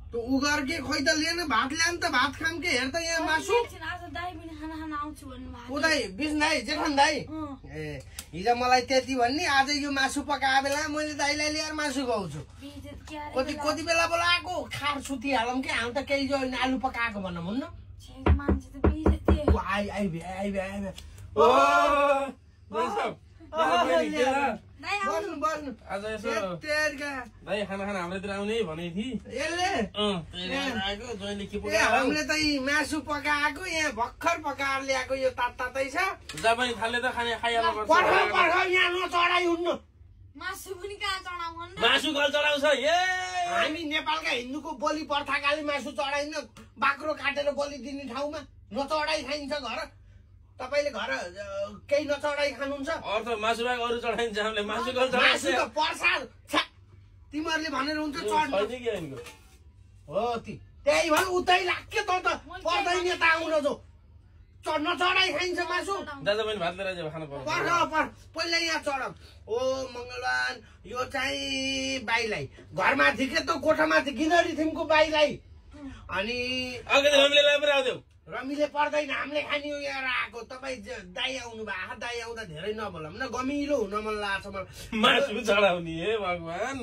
त उगर के खोइ त लिएन भात ल्याउँ त भात खाम के हेर त यहाँ मासु आज दाइ पनि खाना खान आउँछु भन्नु भएको उदाई बिस्न दाइ जेठन दाइ ए हिजो मलाई त्यति भन्ने आज यो मासु पकाए बेला मैले दाइलाई ल्याएर मासु खुवाउँछु कति कति बेला बोलाएको खार सुतिहालौँ के हामी त केही जो आलु पकाएको भन्न हुन्न मान्छे त बिजे आइबे ओ बस्नु बस्नु आज यसो तेरका दाइ खाना खाना हाम्रोतिर आउने भनेको थिए यसले जहिले के हामीले त यी मासु पकाएको यहाँ भर्खर पकाएर ल्याएको यो तातै छ जहाँ पनि थाल्ने त खाने खाइहाल्नु पर्छ पर्ख यहाँ नचढाइ हुन्न मासु पनि कहाँ चढाउनु मासु गल चढाउँछ ए हामी नेपालका हिन्दूको बलि प्रथाकाले मासु चढाइन बाक्रो काटेर बलि दिने ठाउँमा नचढाइ खाइन्छ घर तपाईले घर केही नचढाइ खानुहुन्छ अर्थ मासु बाहेक अरू चढाइन्छ हामीले मासु गल चढाउँछ मासु त प्रसाद तिमीहरूले भनेर हुन्छ चढ्नु हो त्यही भएर उतै लाग्यो त पर्दैन त आउन जो नचढाइ खाइन्छ मासु दादा पनि भात लिएर खानु पर्छ पहिला यहाँ चढाउ ओ मङ्गलवान यो चाहिँ बाईलाई घरमाथि के त कोठामाथि गिदरी थिमको बाईलाई अनि रमीले पर्दैन हामीले खाने यहाँ आएको तपाईँ दाई आउनु भएको दाई आउँदा धेरै नबोलाम न गमिलो हुन मन लाग्छ मलाई मासु चढाउने हे भगवान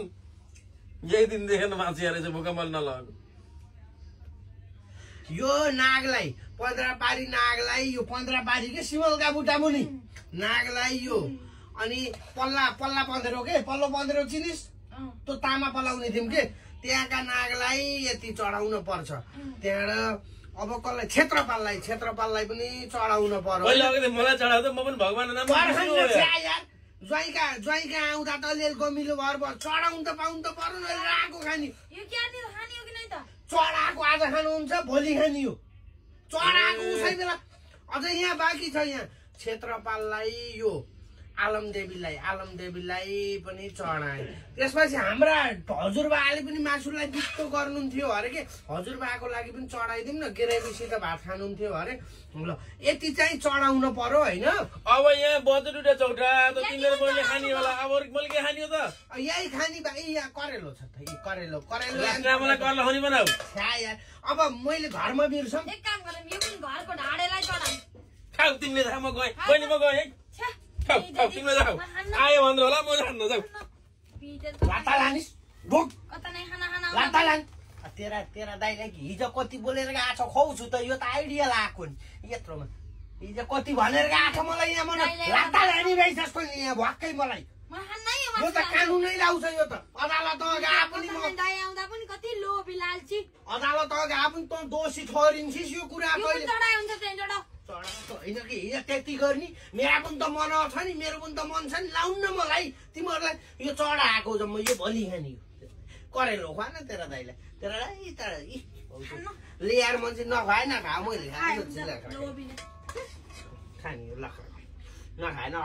यही दिन देखेन मासु हेरेछ भूकम्पल नलगाएको यो नागलाई 15 पारी नागलाई यो 15 पारी के सिमलका बुटा मुनि नागलाई यो अनि पल्ला पल्ला पन्ध्रो के पल्लो पन्ध्रो चिनिस त्यो तामा पलाउने थियौँ के त्यहाँका नागलाई यति चढाउन पर्छ त्यहाँबाट अब कसलाई क्षेत्रपाललाई पनि चढाउन पर्यो मलाई चढाउँदा म पनि भगवान नाम ज्वाइँका आउँदा त अलिअलि गमिलो भएर चढाउनु त पाउनु त पर्यो न राको खाने चढाएको आज खानुहुन्छ भोलि खाने हो चढाएको उसै बेला अझ यहाँ बाँकी छ यहाँ क्षेत्रपाललाई यो आलमदेवीलाई पनि चढाए त्यसपछि हाम्रा हजुरबाले पनि मासुलाई बित्तो गर्नुहुन्थ्यो अरे के हजुरबाको लागि पनि चढाइदिउँ न गिराइसित भात खानुहुन्थ्यो अरे ल यति चाहिँ चढाउन पर्यो होइन अब यहाँ बजुटा चौटा त तिमीले मैले खाने होला अब मैले के खाने हो त यही खाने भाइ यहाँ करेलो छ त करेलो मलाई कर्ला खाने बनाऊ अब मैले घरमा बिर्सम एक काम गरौँ यो पनि घरको ढाडेलाई चढाऊ खाऊ तिमीले थाहा म गएँ बहिनी म गएँ तिमीले जाऊ आयो भन्नु होला म जान्नु जाऊ लाता लानिस् भोक कता नै खाना खाना लाता लान तेरा दाइलाई हिजो कति बोलेर गएको छ खुवाउँछु त यो त आइडिया लगाएको नि यत्रोमा हिजो कति भनेर गएको छ मलाई यहाँ मलाई लाता लानी रहेछ जस्तो यहाँ भक्कै मलाई यो त कानुनै लाउँछ यो त अदालत गए पनि दाइ आउँदा पनि कति लोभी लाल्ची अदालत गए पनि त दोषी ठहरिन्छस् यो कुरा कहिले चढाइ हुन्छ त्यही होइन कि हिजो त्यति गर्ने मेरा पनि त मन छ नि मेरो पनि त मन छ नि लाउनु न मलाई तिमीहरूलाई यो चढाएको म यो भोलि खाने करेलो खुवा न तेरा दाइलाई तेरा दाइ त ल्याएर मान्छे नखुवाएन खा मैले खाने खाने ल नखाएन